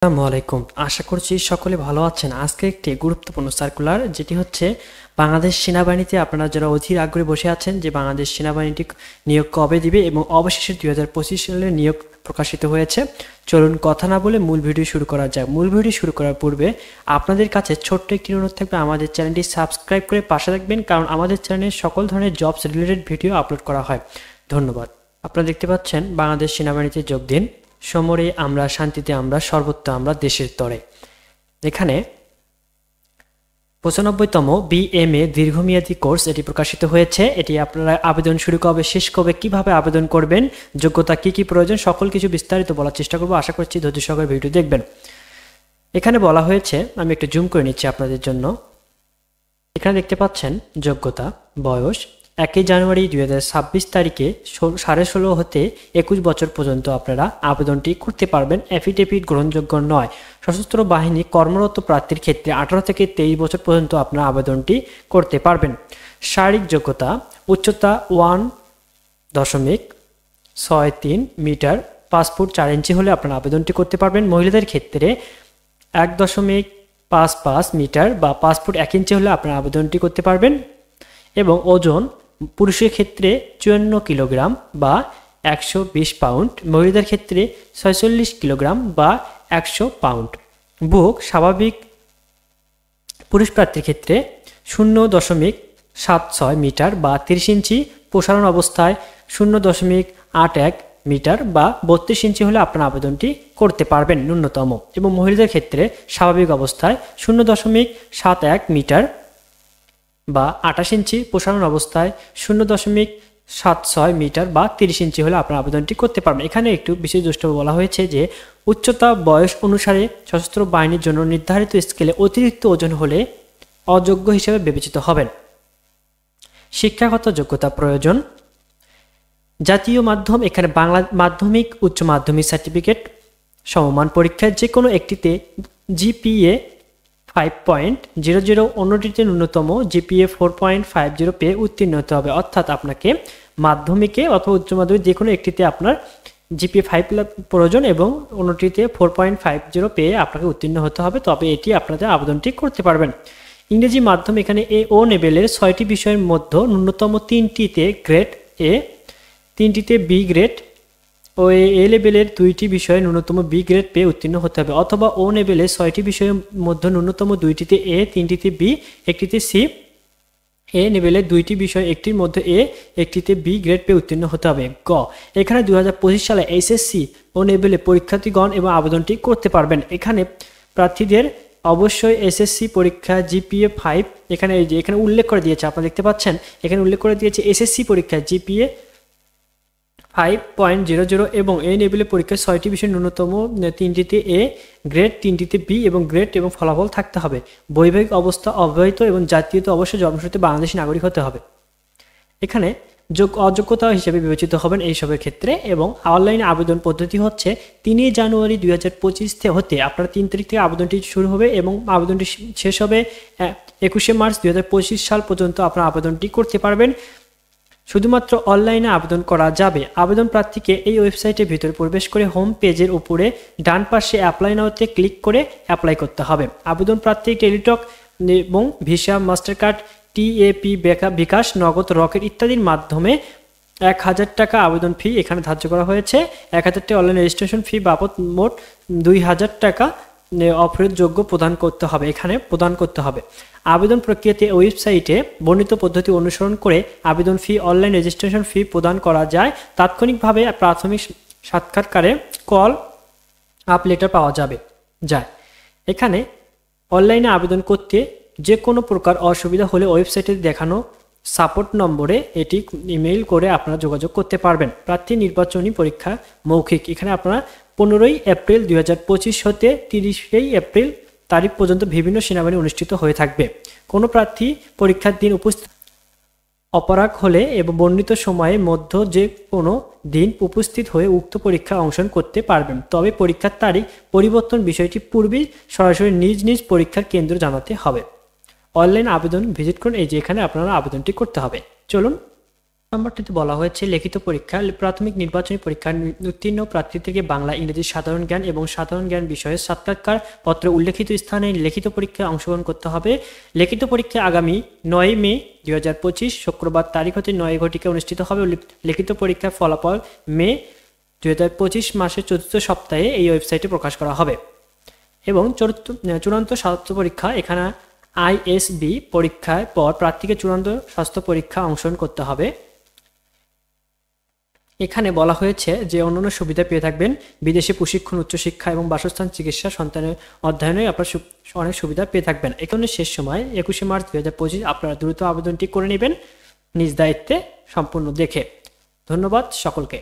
আসসালামু আলাইকুম। আশা করছি সকলে ভালো আছেন। আজকে একটি গুরুত্বপূর্ণ সার্কুলার, যেটি হচ্ছে বাংলাদেশ সেনাবাহিনীতে আপনারা যারা অধীর আগ্রহে বসে আছেন যে বাংলাদেশ সেনাবাহিনীটি নিয়োগ কবে দিবে এবং অবশেষে 2025 সালে নিয়োগ প্রকাশিত হয়েছে। চলুন কথা না বলে মূল ভিডিও শুরু করা যাক। মূল ভিডিও শুরু করার পূর্বে আপনাদের কাছে ছোট্ট একটি অনুরোধ থাকবে, আমাদের চ্যানেলটি সাবস্ক্রাইব করে পাশে থাকবেন, কারণ আমাদের চ্যানেলে সকল ধরনের জবস রিলেটেড ভিডিও আপলোড করা হয়। ধন্যবাদ। আপনারা দেখতে পাচ্ছেন বাংলাদেশ সেনাবাহিনীতে যোগ দিন, সমরে আমরা, শান্তিতে আমরা, সর্বত্র আমরা, দেশের তরে। এখানে 95তম BMA দীর্ঘমেয়াদী কোর্স এটি প্রকাশিত হয়েছে। এটি আপনারা আবেদন শুরু কবে, শেষ কবে, কিভাবে আবেদন করবেন, যোগ্যতা কি কি প্রয়োজন, সকল কিছু বিস্তারিত বলার চেষ্টা করব। আশা করছি ধৈর্য সহকারে ভিডিও দেখবেন। এখানে বলা হয়েছে, আমি একটু জুম করে নিচ্ছি আপনাদের জন্য। এখানে দেখতে পাচ্ছেন যোগ্যতা, বয়স 1 জানুয়ারি 2026 তারিখে 16.5 হতে 21 বছর পর্যন্ত আপনারা আবেদনটি করতে পারবেন। এফিডেভিট গ্রহণযোগ্য নয়। সশস্ত্র বাহিনী কর্মরত প্রার্থীর ক্ষেত্রে 18 থেকে 23 বছর পর্যন্ত আপনারা আবেদনটি করতে পারবেন। শারীরিক যোগ্যতা, উচ্চতা 1.63 মিটার, 5 ফুট 4 ইঞ্চি হলে আপনারা আবেদনটি করতে পারবেন। মহিলাদের ক্ষেত্রে 1.55 মিটার বা 5 ফুট 1 ইঞ্চি হলে আপনারা আবেদনটি করতে পারবেন। এবং ওজন পুরুষের ক্ষেত্রে 54 কিলোগ্রাম বা 120 পাউন্ড, মহিলাদের ক্ষেত্রে 46 কিলোগ্রাম বা 100 পাউন্ড। বুক স্বাভাবিক পুরুষ প্রার্থীর ক্ষেত্রে 0.76 মিটার বা 30 ইঞ্চি, প্রসারণ অবস্থায় 0.81 মিটার বা 32 ইঞ্চি হলে আপনারা আবেদনটি করতে পারবেন ন্যূনতম। এবং মহিলাদের ক্ষেত্রে স্বাভাবিক অবস্থায় 0.71 মিটার বা 28 ইঞ্চি, প্রসারণ অবস্থায় 0.76 মিটার বা 30 ইঞ্চি হলে আপনারা আবেদনটি করতে পারবেন। এখানে একটু বিশেষ দ্রষ্টব্য বলা হয়েছে যে উচ্চতা বয়স অনুসারে সশস্ত্র বাহিনীর জন্য নির্ধারিত স্কেলে অতিরিক্ত ওজন হলে অযোগ্য হিসেবে বিবেচিত হবেন। শিক্ষাগত যোগ্যতা প্রয়োজন, জাতীয় মাধ্যম, এখানে বাংলা মাধ্যমিক, উচ্চ মাধ্যমিক সার্টিফিকেট, সমমান পরীক্ষায় যে কোনো একটিতে GPA 5.00, অন্যটিতে ন্যূনতম GPA 4.50 পেয়ে উত্তীর্ণ হতে হবে। অর্থাৎ আপনাকে মাধ্যমিকে অথবা উচ্চ মাধ্যমিক যে কোনো একটিতে আপনার GPA 5 প্রয়োজন এবং অন্যটিতে 4.50 পেয়ে আপনাকে উত্তীর্ণ হতে হবে, তবে এটি আপনাদের আবেদনটি করতে পারবেন। ইংরেজি মাধ্যম, এখানে ও লেভেলের 6টি বিষয়ের মধ্যে ন্যূনতম 3টিতে গ্রেড A, 3টিতে B গ্রেড ও এ লেভেলের 2টি বিষয়ে ন্যূনতম B গ্রেড পেয়ে উত্তীর্ণ হতে হবে, অথবা ও লেভেলের 6টি বিষয়ের মধ্যে ন্যূনতম 2টিতে A, 3টিতে B, একটিতে C। এ লেভেলের 2টি বিষয়, একটির মধ্যে A, একটিতে B গ্রেড পেয়ে উত্তীর্ণ হতে হবে। গ, এখানে 2025 সালে SSC ও লেভেলে পরীক্ষার্থীগণ এবং আবেদনটি করতে পারবেন। এখানে প্রার্থীদের অবশ্যই SSC পরীক্ষা GPA 5, এখানে উল্লেখ করে দিয়েছে, আপনারা দেখতে পাচ্ছেন এখানে উল্লেখ করে দিয়েছে SSC পরীক্ষা GPA 5.00 এবং এই লেভেলের পরীক্ষায় 6টি বিষয় ন্যূনতম 3টিতে A গ্রেড, 3টিতে B এবং গ্রেড এবং ফলাফল থাকতে হবে। বৈবাহিক অবস্থা অবৈধ এবং জাতীয়তা অবশ্যই জন্মসূত্রে বাংলাদেশী নাগরিক হতে হবে। এখানে অযোগ্যতা হিসেবে বিবেচিত হবেন এইসবের ক্ষেত্রে। এবং অনলাইনে আবেদন পদ্ধতি হচ্ছে 3 জানুয়ারি 2025 হতে আপনার 3 তারিখ থেকে আবেদনটি শুরু হবে এবং আবেদনটি শেষ হবে 21 মার্চ 2025 সাল পর্যন্ত আপনারা আবেদনটি করতে পারবেন। শুধুমাত্র অনলাইনে আবেদন করা যাবে। আবেদন প্রার্থীকে এই ওয়েবসাইটের ভিতরে প্রবেশ করে হোম পেজের উপরে ডান পাশে অ্যাপ্লাই নাওতে ক্লিক করে অ্যাপ্লাই করতে হবে। আবেদন প্রার্থী টেলিটক এবং ভিসা, মাস্টার কার্ড, TAP, বিকাশ, নগদ, রকেট ইত্যাদির মাধ্যমে 1000 টাকা আবেদন ফি এখানে ধার্য করা হয়েছে। 1000 টাকা অনলাইন রেজিস্ট্রেশন ফি বাবদ মোট 2000 টাকা অফেরযোগ্য প্রদান করতে হবে, এখানে প্রদান করতে হবে। আবেদন প্রক্রিয়াতে ওয়েবসাইটে বর্ণিত পদ্ধতি অনুসরণ করে আবেদন ফি, অনলাইন রেজিস্ট্রেশন ফি প্রদান করা যায়। তাৎক্ষণিকভাবে প্রাথমিক সাক্ষাৎকারে কল আপ লেটার পাওয়া যায়। এখানে অনলাইনে আবেদন করতে যে কোনো প্রকার অসুবিধা হলে ওয়েবসাইটে দেখানো সাপোর্ট নম্বরে এটি ইমেইল করে আপনারা যোগাযোগ করতে পারবেন। প্রার্থী নির্বাচনী পরীক্ষা মৌখিক, এখানে আপনারা 15 এপ্রিল 2025 হতে 30 এপ্রিল তারিখ পর্যন্ত বিভিন্ন সেনাবাহিনী অনুষ্ঠিত হয়ে থাকবে। কোনো প্রার্থী পরীক্ষার দিন উপস্থিত অপারগ হলে এবং বর্ণিত সময়ের মধ্যে যে কোনো দিন উপস্থিত হয়ে উক্ত পরীক্ষায় অংশগ্রহণ করতে পারবেন, তবে পরীক্ষার তারিখ পরিবর্তন বিষয়টি পূর্বেই সরাসরি নিজ নিজ পরীক্ষার কেন্দ্র জানাতে হবে। অনলাইন আবেদন ভিজিট করুন, এই যে এখানে আপনারা আবেদনটি করতে হবে। চলুন নম্বরটিতে বলা হয়েছে লিখিত পরীক্ষা প্রাথমিক নির্বাচনী পরীক্ষার উত্তীর্ণ প্রার্থী থেকে বাংলা, ইংরেজি, সাধারণ জ্ঞান এবং সাধারণ জ্ঞান বিষয়ে সাক্ষাৎকার পত্রে উল্লেখিত স্থানে লিখিত পরীক্ষায় অংশগ্রহণ করতে হবে। লিখিত পরীক্ষা আগামী 9 মে 2025 শুক্রবার তারিখ হতে 9 ঘটিকায় অনুষ্ঠিত হবে। লিখিত পরীক্ষার ফলাফল মে 2025 মাসের 4th সপ্তাহে এই ওয়েবসাইটে প্রকাশ করা হবে। এবং চূড়ান্ত স্বাস্থ্য পরীক্ষা, এখানে আইএসবি পরীক্ষার পর প্রার্থীকে চূড়ান্ত স্বাস্থ্য পরীক্ষা অংশগ্রহণ করতে হবে। এখানে বলা হয়েছে যে অন্যান্য সুবিধা পেয়ে থাকবেন বিদেশে প্রশিক্ষণ, উচ্চশিক্ষা এবং বাসস্থান, চিকিৎসা, সন্তানের অধ্যয়নে আপনারা অনেক সুবিধা পেয়ে থাকবেন। এখানে শেষ সময় 21 মার্চ 2025 আপনারা দ্রুত আবেদনটি করে নেবেন নিজ দায়িত্বে সম্পূর্ণ দেখে। ধন্যবাদ সকলকে।